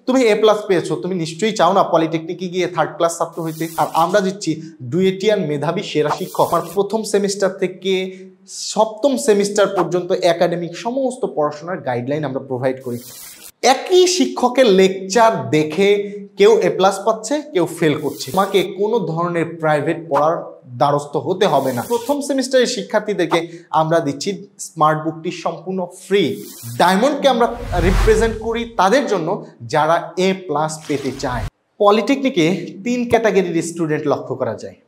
তুমি এ প্লাস পেয়েছো, তুমি নিশ্চয়ই চাও না পলিটেকনিকে গিয়ে থার্ড ক্লাস ছাত্র হইতে। আর আমরা দিচ্ছি ডুয়েটিয়ান মেধাবী সেরা শিক্ষক। আমার প্রথম সেমিস্টার থেকে সপ্তম সেমিস্টার পর্যন্ত একাডেমিক সমস্ত পড়াশোনার গাইডলাইন আমরা প্রোভাইড করি। একই শিক্ষকের লেকচার দেখে কেউ এ প্লাস পাচ্ছে, কেউ ফেল করছে। তোমাকে কোনো ধরনের প্রাইভেট পড়ার দ্বারস্থ হতে হবে না। প্রথম সেমিস্টারের শিক্ষার্থীদেরকে আমরা দিচ্ছি স্মার্ট বুকটি সম্পূর্ণ ফ্রি। ডায়মন্ডকে আমরা রিপ্রেজেন্ট করি তাদের জন্য যারা এ প্লাস পেতে চায়। পলিটেকনিকে 3 ক্যাটাগরির স্টুডেন্ট লক্ষ্য করা যায়।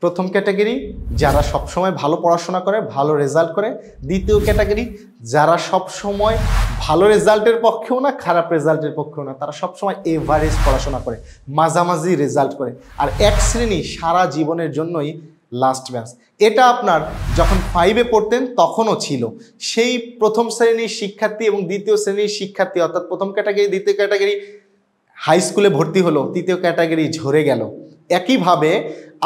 প্রথম ক্যাটাগরি যারা সবসময় ভালো পড়াশোনা করে, ভালো রেজাল্ট করে। দ্বিতীয় ক্যাটাগরি যারা সবসময় ভালো রেজাল্টের পক্ষেও না, খারাপ রেজাল্টের পক্ষেও না, তারা সবসময় এভারেজ পড়াশোনা করে, মাঝামাঝি রেজাল্ট করে। আর এক শ্রেণী সারা জীবনের জন্যই লাস্ট ব্যাচ। এটা আপনার যখন 5-এ পড়তেন তখনও ছিল। সেই প্রথম শ্রেণীর শিক্ষার্থী এবং দ্বিতীয় শ্রেণীর শিক্ষার্থী, অর্থাৎ প্রথম ক্যাটাগরি দ্বিতীয় ক্যাটাগরি হাই স্কুলে ভর্তি হলো, তৃতীয় ক্যাটাগরি ঝরে গেল। একইভাবে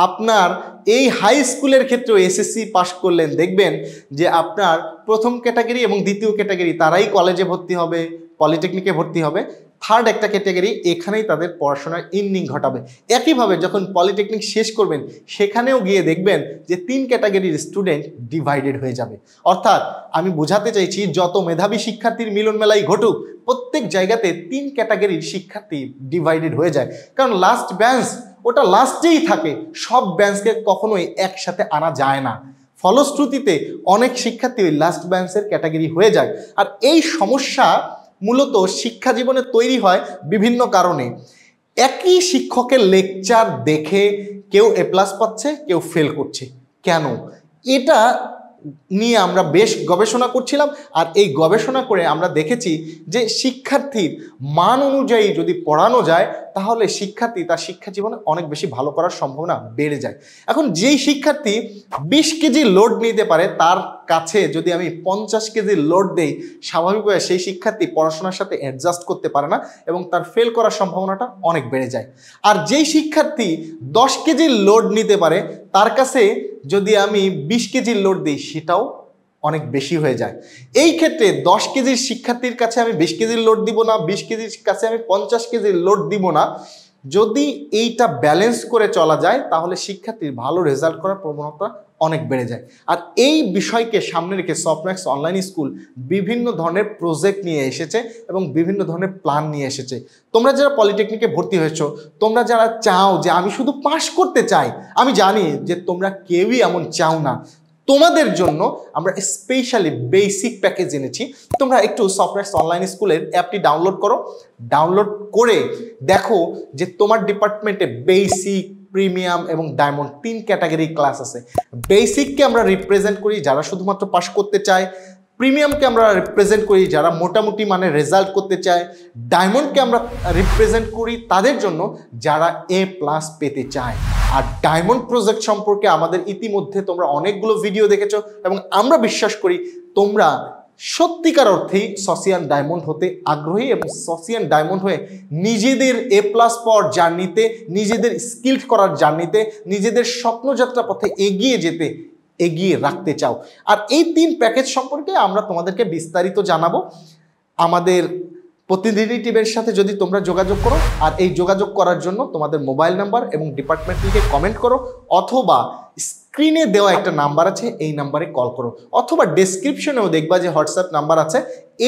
আপনার এই হাই স্কুলের ক্ষেত্রেও এসএসসি পাস করলেন, দেখবেন যে আপনার প্রথম ক্যাটাগরি এবং দ্বিতীয় ক্যাটাগরি তারাই কলেজে ভর্তি হবে, পলিটেকনিকে ভর্তি হবে। থার্ড একটা ক্যাটাগরি এখানেই তাদের পড়াশোনার এন্ডিং ঘটাবে। একইভাবে যখন পলিটেকনিক শেষ করবেন সেখানেও গিয়ে দেখবেন যে 3 ক্যাটাগরির স্টুডেন্ট ডিভাইডেড হয়ে যাবে। অর্থাৎ আমি বোঝাতে চাইছি, যত মেধাবী শিক্ষার্থীর মিলন মেলাই ঘটুক, প্রত্যেক জায়গাতে 3 ক্যাটাগরির শিক্ষার্থী ডিভাইডেড হয়ে যায়। কারণ লাস্ট বেঞ্চ ওটা লাস্টেই থাকে, সব বেঞ্চকে কখনোই একসাথে আনা যায় না। ফলশ্রুতিতে অনেক শিক্ষার্থী ওই লাস্ট বেঞ্চের ক্যাটাগরি হয়ে যায়। আর এই সমস্যা মূলত শিক্ষা জীবনে তৈরি হয় বিভিন্ন কারণে। একই শিক্ষকের লেকচার দেখে কেউ এ প্লাস পাচ্ছে, কেউ ফেল করছে। কেন? এটা নিয়ে আমরা বেশ গবেষণা করছিলাম। আর এই গবেষণা করে আমরা দেখেছি যে শিক্ষার্থীর মান অনুযায়ী যদি পড়ানো যায় তাহলে শিক্ষার্থী তার শিক্ষা জীবনে অনেক বেশি ভালো করার সম্ভাবনা বেড়ে যায়। এখন যেই শিক্ষার্থী 20 কেজি লোড নিতে পারে, তার কাছে যদি আমি 50 কেজি লোড দেই, স্বাভাবিকভাবে সেই শিক্ষার্থী পড়াশোনার সাথে অ্যাডজাস্ট করতে পারে না এবং তার ফেল করার সম্ভাবনাটা অনেক বেড়ে যায়। আর যেই শিক্ষার্থী 10 কেজি লোড নিতে পারে, তার কাছে যদি আমি 20 কেজির লোড দিই সেটাও অনেক বেশি হয়ে যায়। এই ক্ষেত্রে 10 কেজির শিক্ষার্থীর কাছে আমি 20 কেজির লোড দিব না, 20 কেজির কাছে আমি 50 কেজির লোড দিব না। যদি এইটা ব্যালেন্স করে চলা যায় তাহলে শিক্ষার্থীর ভালো রেজাল্ট করার প্রবণতা অনেক বেড়ে যায়। আর এই বিষয়কে সামনে রেখে সফটম্যাক্স অনলাইন স্কুল বিভিন্ন ধরনের প্রজেক্ট নিয়ে এসেছে এবং বিভিন্ন ধরনের প্ল্যান নিয়ে এসেছে। তোমরা যারা পলিটেকনিকে ভর্তি হয়েছো, তোমরা যারা চাও যে আমি শুধু পাস করতে চাই, আমি জানি যে তোমরা কেউই এমন চাও না। তোমাদের জন্য আমরা স্পেশালি বেসিক প্যাকেজ এনেছি। তোমরা একটু সফটম্যাক্স অনলাইন স্কুলের অ্যাপটি ডাউনলোড করো। ডাউনলোড করে দেখো যে তোমার ডিপার্টমেন্টে বেসিক, প্রিমিয়াম এবং ডায়মন্ড 3 ক্যাটাগরি ক্লাস আছে। বেসিককে আমরা রিপ্রেজেন্ট করি যারা শুধুমাত্র পাস করতে চায়, প্রিমিয়ামকে আমরা রিপ্রেজেন্ট করি যারা মোটামুটি মানে রেজাল্ট করতে চায়, ডায়মন্ডকে আমরা রিপ্রেজেন্ট করি তাদের জন্য যারা এ প্লাস পেতে চায়। আর ডায়মন্ড প্রজেক্ট সম্পর্কে আমাদের ইতিমধ্যে তোমরা অনেকগুলো ভিডিও দেখেছো এবং আমরা বিশ্বাস করি তোমরা সত্যিকার অর্থেই সসিয়ান ডায়মন্ড হতে আগ্রহী এবং সসিয়ান ডায়মন্ড হয়ে নিজেদের এ প্লাস পাওয়ার জার্নিতে, নিজেদের স্কিলড করার জার্নিতে, নিজেদের স্বপ্নযাত্রা পথে এগিয়ে রাখতে চাও। আর এই 3 প্যাকেজ সম্পর্কে আমরা তোমাদেরকে বিস্তারিত জানাবো আমাদের প্রতিনিধি টিমের সাথে যদি তোমরা যোগাযোগ করো। আর এই যোগাযোগ করার জন্য তোমাদের মোবাইল নাম্বার এবং ডিপার্টমেন্ট লিখে কমেন্ট করো, অথবা স্ক্রিনে দেওয়া একটা নাম্বার আছে এই নাম্বারে কল করো, অথবা ডেসক্রিপশনেও দেখবা যে হোয়াটসঅ্যাপ নাম্বার আছে,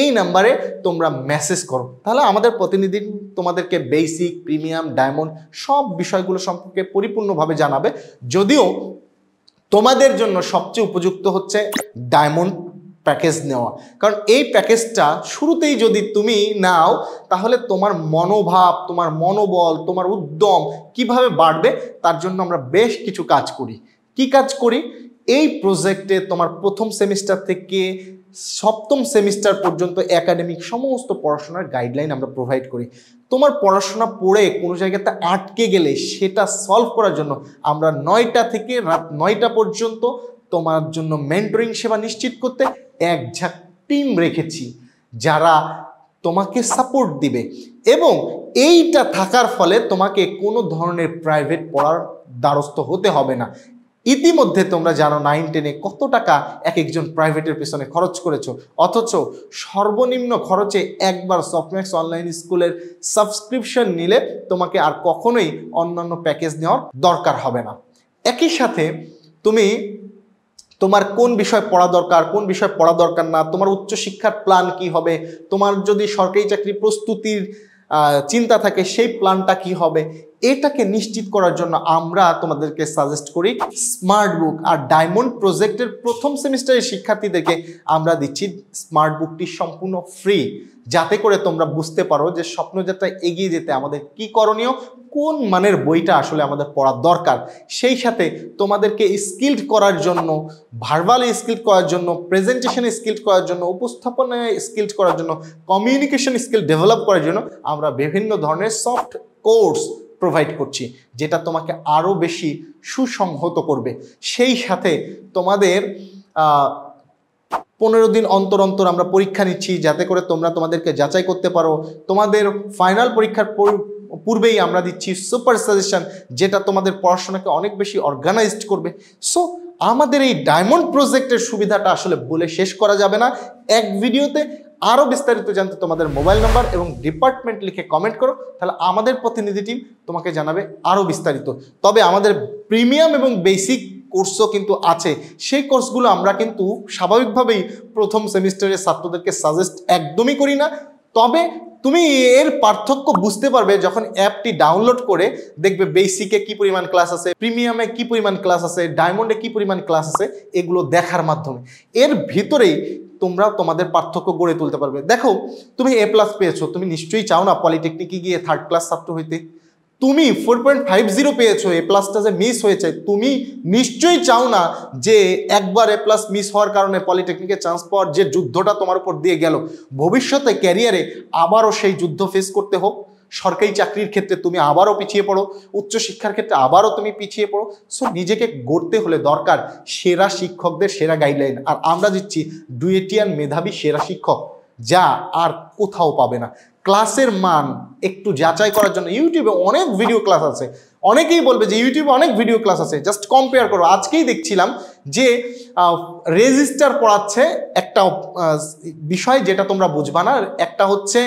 এই নাম্বারে তোমরা মেসেজ করো। তাহলে আমাদের প্রতিনিধি তোমাদেরকে বেসিক, প্রিমিয়াম, ডায়মন্ড সব বিষয়গুলো সম্পর্কে পরিপূর্ণভাবে জানাবে। যদিও তোমাদের জন্য সবচেয়ে উপযুক্ত হচ্ছে ডায়মন্ড প্যাকেজ নেওয়া, কারণ এই প্যাকেজটা শুরুতেই যদি তুমি নাও তাহলে তোমার মনোভাব, তোমার মনোবল, তোমার উদ্যম কিভাবে বাড়বে তার জন্য আমরা বেশ কিছু কাজ করি। কি কাজ করি? এই প্রজেক্টে তোমার প্রথম সেমিস্টার থেকে সপ্তম সেমিস্টার পর্যন্ত একাডেমিক সমস্ত পড়াশোনার গাইডলাইন আমরা প্রোভাইড করি। তোমার পড়াশোনা পড়ে কোনো জায়গাতে আটকে গেলে সেটা সলভ করার জন্য আমরা 9টা থেকে রাত 9টা পর্যন্ত তোমার জন্য মেন্টরিং সেবা নিশ্চিত করতে এক ঝাঁক টিম রেখেছি যারা তোমাকে সাপোর্ট দিবে। এবং এইটা থাকার ফলে তোমাকে কোনো ধরনের প্রাইভেট পড়ার দ্বারস্থ হতে হবে না। ইতিমধ্যে তোমরা জানো 9-10-এ কত টাকা এক একজন প্রাইভেটের পেছনে খরচ করেছো, অথচ সর্বনিম্ন খরচে একবার সফটম্যাক্স অনলাইন স্কুলের সাবস্ক্রিপশন নিলে তোমাকে আর কখনোই অন্যান্য প্যাকেজ নেওয়ার দরকার হবে না। একই সাথে তুমি তোমার কোন বিষয় পড়া দরকার, কোন বিষয় পড়া দরকার না, তোমার উচ্চশিক্ষার প্ল্যান কি হবে, তোমার যদি সরকারি চাকরি প্রস্তুতির চিন্তা থাকে সেই প্ল্যানটা কি হবে, এটাকে নিশ্চিত করার জন্য আমরা তোমাদেরকে সাজেস্ট করি স্মার্ট বুক। আর ডায়মন্ড প্রজেক্টের প্রথম সেমিস্টারের শিক্ষার্থীদেরকে আমরা দিচ্ছি স্মার্ট বুকটি সম্পূর্ণ ফ্রি, যাতে করে তোমরা বুঝতে পারো যে স্বপ্নযাত্রায় এগিয়ে যেতে আমাদের কি করণীয়, কোন মানের বইটা আসলে আমাদের পড়া দরকার। সেই সাথে তোমাদেরকে স্কিলড করার জন্য, ভার্বালি স্কিলড করার জন্য, প্রেজেন্টেশনে স্কিলড করার জন্য, উপস্থাপনায় স্কিলড করার জন্য, কমিউনিকেশন স্কিল ডেভেলপ করার জন্য আমরা বিভিন্ন ধরনের সফট কোর্স প্রোভাইড করছি, যেটা তোমাকে আরও বেশি সুসংহত করবে। সেই সাথে তোমাদের 15 দিন অন্তর অন্তর আমরা পরীক্ষা নিচ্ছি, যাতে করে তোমরা তোমাদেরকে যাচাই করতে পারো। তোমাদের ফাইনাল পরীক্ষার পূর্বেই আমরা দিচ্ছি সুপার সাজেশন, যেটা তোমাদের পড়াশোনাকে অনেক বেশি অর্গানাইজড করবে। সো আমাদের এই ডায়মন্ড প্রজেক্টের সুবিধাটা আসলে বলে শেষ করা যাবে না এক ভিডিওতে। আরও বিস্তারিত জানতে তোমাদের মোবাইল নাম্বার এবং ডিপার্টমেন্ট লিখে কমেন্ট করো, তাহলে আমাদের প্রতিনিধি টিম তোমাকে জানাবে আরও বিস্তারিত। তবে আমাদের প্রিমিয়াম এবং বেসিক কোর্সও কিন্তু আছে, সেই কোর্সগুলো আমরা কিন্তু স্বাভাবিকভাবেই প্রথম সেমিস্টারের ছাত্রদেরকে সাজেস্ট একদমই করি না। তবে তুমি এর পার্থক্য বুঝতে পারবে যখন অ্যাপটি ডাউনলোড করে দেখবে বেসিকে কি পরিমাণ ক্লাস আছে, প্রিমিয়ামে কি পরিমাণ ক্লাস আছে, ডায়মন্ডে কি পরিমাণ ক্লাস আছে, এগুলো দেখার মাধ্যমে এর ভিতরেই তোমরা তোমাদের পার্থক্য গড়ে তুলতে পারবে। দেখো, তুমি A+ পেয়েছো, তুমি নিশ্চয়ই চাও না পলিটেকনিকে গিয়ে 3rd ক্লাস ছাত্র হইতে। তুমি 4.50 পেয়েছো, A+টা যে মিস হয়েছে, তুমি নিশ্চয়ই চাও না যে একবার A+ মিস হওয়ার কারণে পলিটেকনিকে চান্স পাওয়ার যে যুদ্ধটা তোমার উপর দিয়ে গেল, ভবিষ্যতে ক্যারিয়ারে আবারও সেই যুদ্ধ ফেস করতে হোক। সরকারি চাকরির ক্ষেত্রে তুমি আবারও পিছিয়ে পড়ো, উচ্চশিক্ষার ক্ষেত্রে আবারও তুমি পিছিয়ে পড়ো। সো নিজেকে গড়তে হলে দরকার সেরা শিক্ষকদের সেরা গাইডলাইন, আর আমরা দিচ্ছি ডুয়েটিয়ান মেধাবী সেরা শিক্ষক, যা আর কোথাও পাবে না। ক্লাসের মান একটু যাচাই করার জন্য ইউটিউবে অনেক ভিডিও ক্লাস আছে। অনেকেই বলবে যে ইউটিউবে অনেক ভিডিও ক্লাস আছে, জাস্ট কম্পেয়ার করো। আজকেই দেখছিলাম যে রেজিস্টার পড়াচ্ছে একটা বিষয় যেটা তোমরা বুঝবা না। একটা হচ্ছে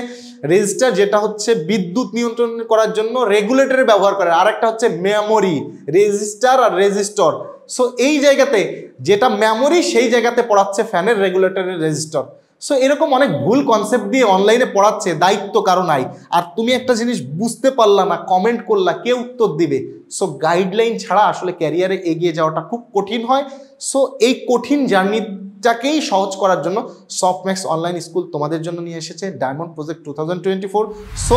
রেজিস্টার, যেটা হচ্ছে বিদ্যুৎ নিয়ন্ত্রণ করার জন্য রেগুলেটরের ব্যবহার করে, আর একটা হচ্ছে মেমোরি, রেজিস্টার আর রেজিস্টর। সো এই জায়গাতে যেটা মেমোরি, সেই জায়গাতে পড়াচ্ছে ফ্যানের রেগুলেটরের রেজিস্টর। সো এরকম অনেক ভুল কনসেপ্ট দিয়ে অনলাইনে পড়াচ্ছে, দায়িত্ব কারো নাই। আর তুমি একটা জিনিস বুঝতে পারলা না, কমেন্ট করলা, কে উত্তর দিবে? সো গাইডলাইন ছাড়া আসলে ক্যারিয়ারে এগিয়ে যাওয়াটা খুব কঠিন হয়। সো এই কঠিন জার্নিটাকেই সহজ করার জন্য সফটম্যাক্স অনলাইন স্কুল তোমাদের জন্য নিয়ে এসেছে ডায়মন্ড প্রজেক্ট 2024। সো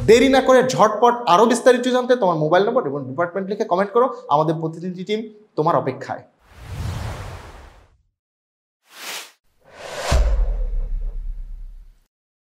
দেরি না করে ঝটপট আরও বিস্তারিত জানতে তোমার মোবাইল নম্বর এবং ডিপার্টমেন্ট লিখে কমেন্ট করো, আমাদের প্রতিনিধি টিম তোমার অপেক্ষায়।